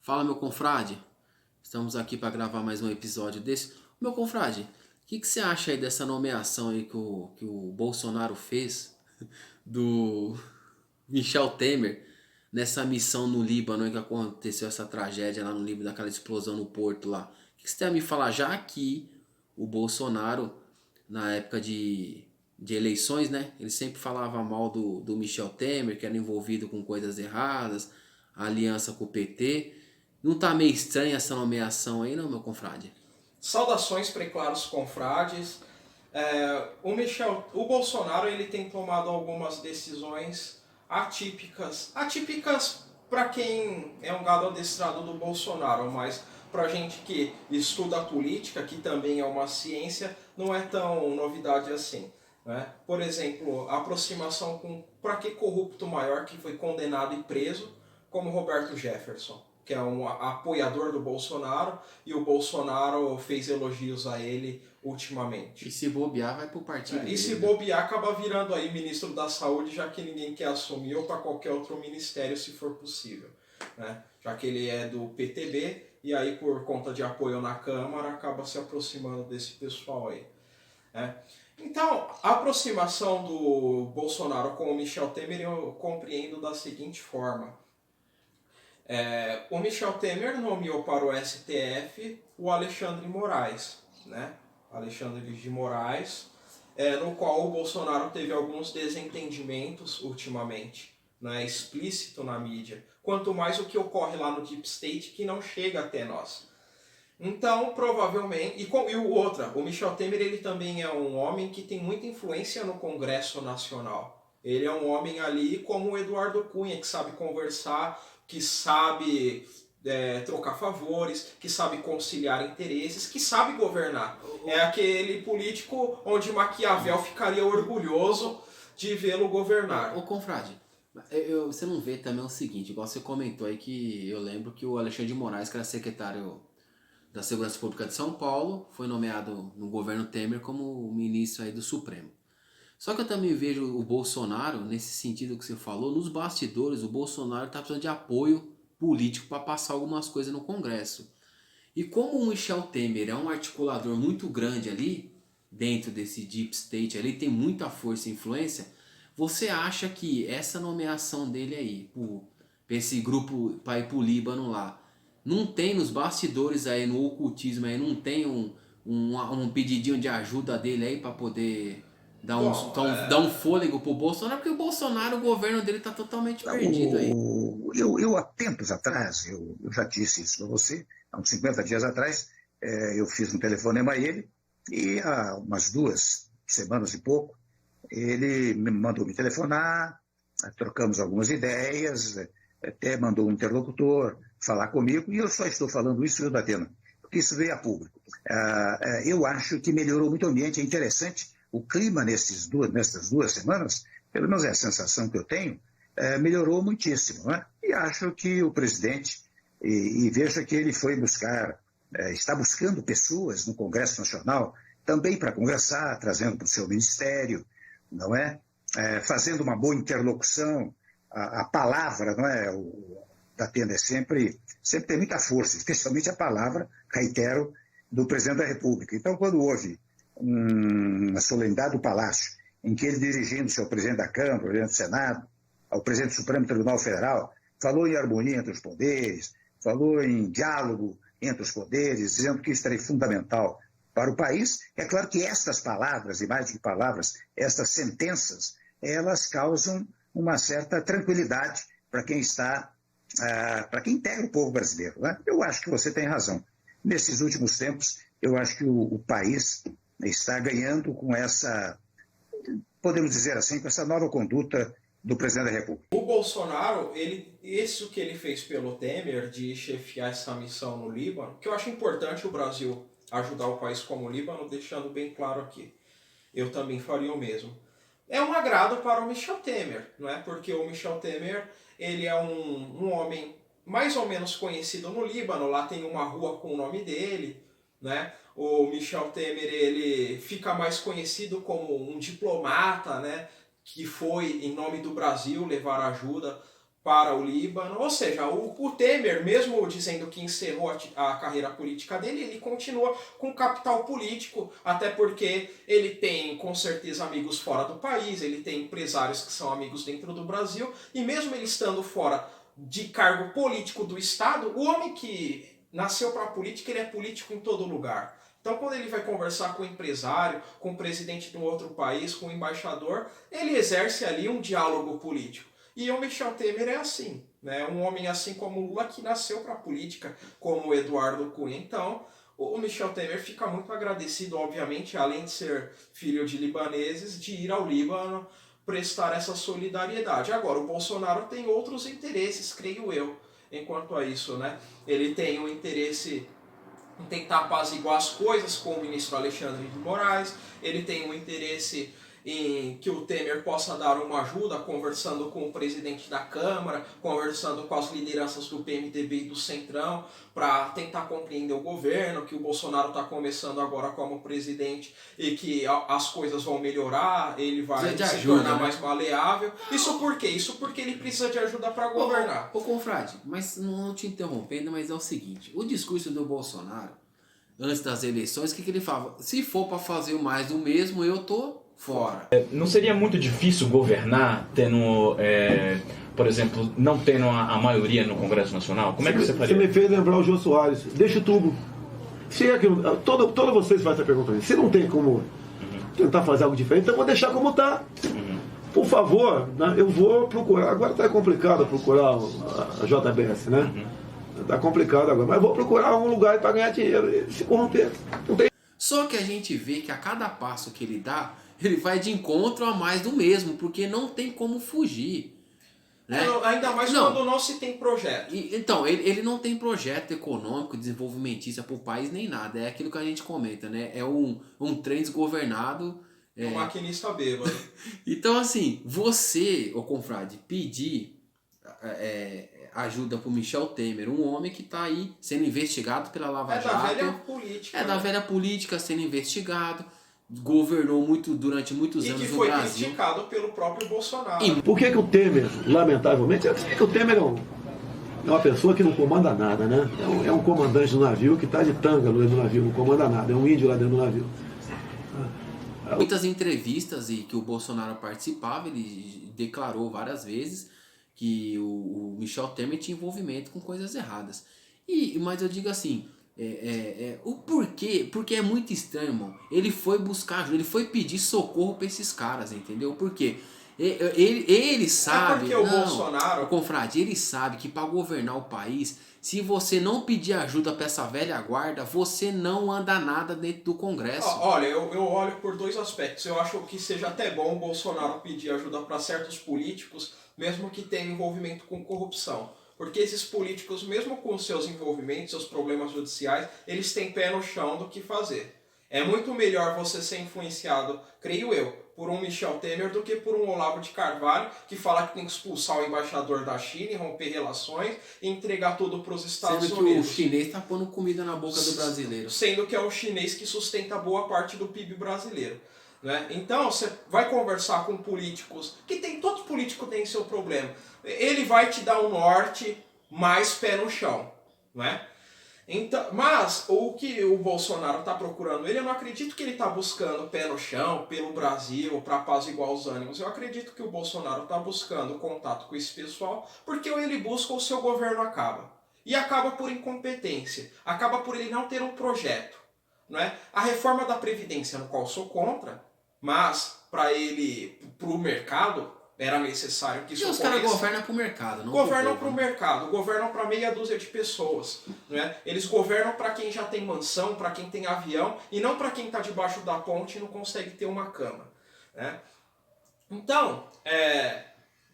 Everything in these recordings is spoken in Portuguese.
Fala, meu confrade. Estamos aqui para gravar mais um episódio desse. Meu confrade, o que você acha aí dessa nomeação aí que o Bolsonaro fez do Michel Temer nessa missão no Líbano aí que aconteceu essa tragédia lá no Líbano, daquela explosão no porto lá? O que você tem a me falar? Já que o Bolsonaro, na época de eleições, né? Ele sempre falava mal do Michel Temer, que era envolvido com coisas erradas, a aliança com o PT. Não tá meio estranha essa nomeação aí, não, meu confrade? Saudações preclaros confrades. O Bolsonaro ele tem tomado algumas decisões atípicas. Atípicas para quem é um gado adestrado do Bolsonaro, mas para gente que estuda a política, que também é uma ciência, não é tão novidade assim. Né? Por exemplo, a aproximação com para que corrupto maior que foi condenado e preso, como Roberto Jefferson, que é um apoiador do Bolsonaro, e o Bolsonaro fez elogios a ele ultimamente. E se bobear, vai pro partido dele. E se bobear, acaba virando aí ministro da Saúde, já que ninguém quer assumir, ou para qualquer outro ministério, se for possível. Né? Já que ele é do PTB, e aí por conta de apoio na Câmara, acaba se aproximando desse pessoal aí. Né? Então, a aproximação do Bolsonaro com o Michel Temer eu compreendo da seguinte forma. O Michel Temer nomeou para o STF o Alexandre Moraes, né? Alexandre de Moraes, no qual o Bolsonaro teve alguns desentendimentos ultimamente, né? Explícito na mídia. Quanto mais o que ocorre lá no Deep State que não chega até nós. Então, provavelmente... o Michel Temer ele também é um homem que tem muita influência no Congresso Nacional. Ele é um homem ali como o Eduardo Cunha, que sabe conversar, que sabe trocar favores, que sabe conciliar interesses, que sabe governar. É aquele político onde Maquiavel ficaria orgulhoso de vê-lo governar. Ô, confrade, você não vê também o seguinte, igual você comentou aí que eu lembro que o Alexandre de Moraes, que era secretário da Segurança Pública de São Paulo, foi nomeado no governo Temer como ministro aí do Supremo. Só que eu também vejo o Bolsonaro, nesse sentido que você falou, nos bastidores, o Bolsonaro está precisando de apoio político para passar algumas coisas no Congresso. E como o Michel Temer é um articulador muito grande ali, dentro desse Deep State ali, tem muita força e influência, você acha que essa nomeação dele aí, para esse grupo, para ir pro Líbano lá, não tem nos bastidores aí, no ocultismo aí, não tem um pedidinho de ajuda dele aí para poder Bom, dar um fôlego pro Bolsonaro? Porque o Bolsonaro, o governo dele tá totalmente perdido aí. Eu há tempos atrás, eu já disse isso para você, há uns 50 dias atrás, eu fiz um telefonema a ele e há umas 2 semanas e pouco, ele me mandou me telefonar, trocamos algumas ideias, até mandou um interlocutor falar comigo, e eu só estou falando isso, viu, Datena, porque isso veio a público. Eu acho que melhorou muito o ambiente, é interessante, o clima nessas 2 semanas, pelo menos é a sensação que eu tenho, melhorou muitíssimo. Né? E acho que o presidente, e veja que ele foi buscar, está buscando pessoas no Congresso Nacional, também para conversar, trazendo para o seu ministério, não é? Fazendo uma boa interlocução, a palavra, não é? Datena sempre tem muita força, especialmente a palavra, reitero, do presidente da República. Então, quando houve uma solenidade do Palácio, em que ele, dirigindo-se ao presidente da Câmara, ao presidente do Senado, ao presidente do Supremo Tribunal Federal, falou em harmonia entre os poderes, falou em diálogo entre os poderes, dizendo que isso seria fundamental para o país. É claro que estas palavras, e mais do que palavras, estas sentenças, elas causam uma certa tranquilidade para quem está, para quem integra o povo brasileiro. Né? Eu acho que você tem razão. Nesses últimos tempos, eu acho que o país está ganhando com essa, podemos dizer assim, com essa nova conduta do presidente da República. O Bolsonaro, isso que ele fez pelo Temer, de chefiar essa missão no Líbano, que eu acho importante o Brasil ajudar o país como o Líbano, deixando bem claro aqui. Eu também faria o mesmo. É um agrado para o Michel Temer, não é? Porque o Michel Temer, ele é um homem mais ou menos conhecido no Líbano, lá tem uma rua com o nome dele, né? O Michel Temer, ele fica mais conhecido como um diplomata, né? Que foi, em nome do Brasil, levar ajuda para o Líbano. Ou seja, o Temer, mesmo dizendo que encerrou a carreira política dele, ele continua com capital político, até porque ele tem, com certeza, amigos fora do país, ele tem empresários que são amigos dentro do Brasil, e mesmo ele estando fora de cargo político do Estado, o homem que nasceu para a política, ele é político em todo lugar. Então, quando ele vai conversar com o empresário, com o presidente de um outro país, com o embaixador, ele exerce ali um diálogo político. E o Michel Temer é assim, né? Um homem assim como o Lula que nasceu para a política, como o Eduardo Cunha. Então, o Michel Temer fica muito agradecido, obviamente, além de ser filho de libaneses, de ir ao Líbano prestar essa solidariedade. Agora, o Bolsonaro tem outros interesses, creio eu, enquanto a isso, né? Ele tem o interesse em tentar apaziguar as coisas com o ministro Alexandre de Moraes, ele tem um interesse em que o Temer possa dar uma ajuda, conversando com o presidente da Câmara, conversando com as lideranças do PMDB e do Centrão, para tentar compreender o governo, que o Bolsonaro está começando agora como presidente e que as coisas vão melhorar, ele vai se tornar mais maleável. Isso por quê? Isso porque ele precisa de ajuda para governar. Ô confrade, mas não te interrompendo, mas é o seguinte, o discurso do Bolsonaro, antes das eleições, o que ele falava? Se for para fazer mais do mesmo, eu tô fora. Não seria muito difícil governar tendo, por exemplo, não tendo a maioria no Congresso Nacional? Como é que você faria? Você me fez lembrar o Jô Soares. Deixa o tubo. Se é que toda vocês fazem essa pergunta. Se não tem como tentar fazer algo diferente, então eu vou deixar como está. Por favor, né, eu vou procurar. Agora está complicado procurar a JBS, né? Está complicado agora. Mas eu vou procurar um lugar para ganhar dinheiro e se corromper. Não tem. Só que a gente vê que a cada passo que ele dá, ele vai de encontro a mais do mesmo, porque não tem como fugir. Né? Ainda mais quando não se tem projeto. Então, ele não tem projeto econômico, desenvolvimentista para o país, nem nada. É aquilo que a gente comenta, né? É um trem desgovernado. Um maquinista bêbado. Então, assim, você, ô confrade, pedir ajuda pro Michel Temer, um homem que está aí sendo investigado pela Lava Jato. Da velha política. Da velha política sendo investigado. Governou durante muitos anos no Brasil. E que foi criticado pelo próprio Bolsonaro. Por que o Temer, lamentavelmente, eu sei que o Temer é uma pessoa que não comanda nada, né? É um comandante do navio que está de tanga no navio, não comanda nada, é um índio lá dentro do navio. Muitas entrevistas e que o Bolsonaro participava, ele declarou várias vezes que o Michel Temer tinha envolvimento com coisas erradas. Mas eu digo assim, o porquê? Porque é muito estranho, irmão. Ele foi buscar ajuda, ele foi pedir socorro para esses caras, entendeu? Por quê? Ele sabe... porque o Bolsonaro... Confrade, ele sabe que para governar o país, se você não pedir ajuda para essa velha guarda, você não anda nada dentro do Congresso. Olha, eu olho por dois aspectos. Eu acho que seja até bom o Bolsonaro pedir ajuda para certos políticos, mesmo que tenham envolvimento com corrupção. Porque esses políticos, mesmo com seus envolvimentos, seus problemas judiciais, eles têm pé no chão do que fazer. É muito melhor você ser influenciado, creio eu, por um Michel Temer do que por um Olavo de Carvalho, que fala que tem que expulsar o embaixador da China e romper relações e entregar tudo para os Estados Unidos. Sendo que o chinês está pondo comida na boca do brasileiro. Sendo que é o chinês que sustenta boa parte do PIB brasileiro. Né? Então, você vai conversar com políticos, todos políticos têm seu problema. Ele vai te dar um norte mais pé no chão. Né? Então, mas o que o Bolsonaro está procurando, eu não acredito que ele está buscando pé no chão pelo Brasil para apaziguar os ânimos. Eu acredito que o Bolsonaro está buscando contato com esse pessoal porque ele busca o seu governo acaba. E acaba por incompetência, acaba por ele não ter um projeto. Né? A reforma da Previdência, no qual sou contra, mas para o mercado era necessário que isso ocorresse. E os caras governam para o mercado, não governam para o mercado, governam para meia dúzia de pessoas. Né? Eles governam para quem já tem mansão, para quem tem avião, e não para quem está debaixo da ponte e não consegue ter uma cama. Né? Então,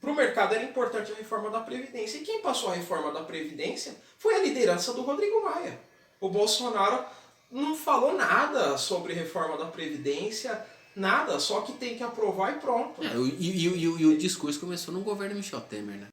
para o mercado era importante a reforma da Previdência. E quem passou a reforma da Previdência foi a liderança do Rodrigo Maia. O Bolsonaro não falou nada sobre reforma da Previdência, nada, só que tem que aprovar e pronto. E o discurso começou no governo Michel Temer, né?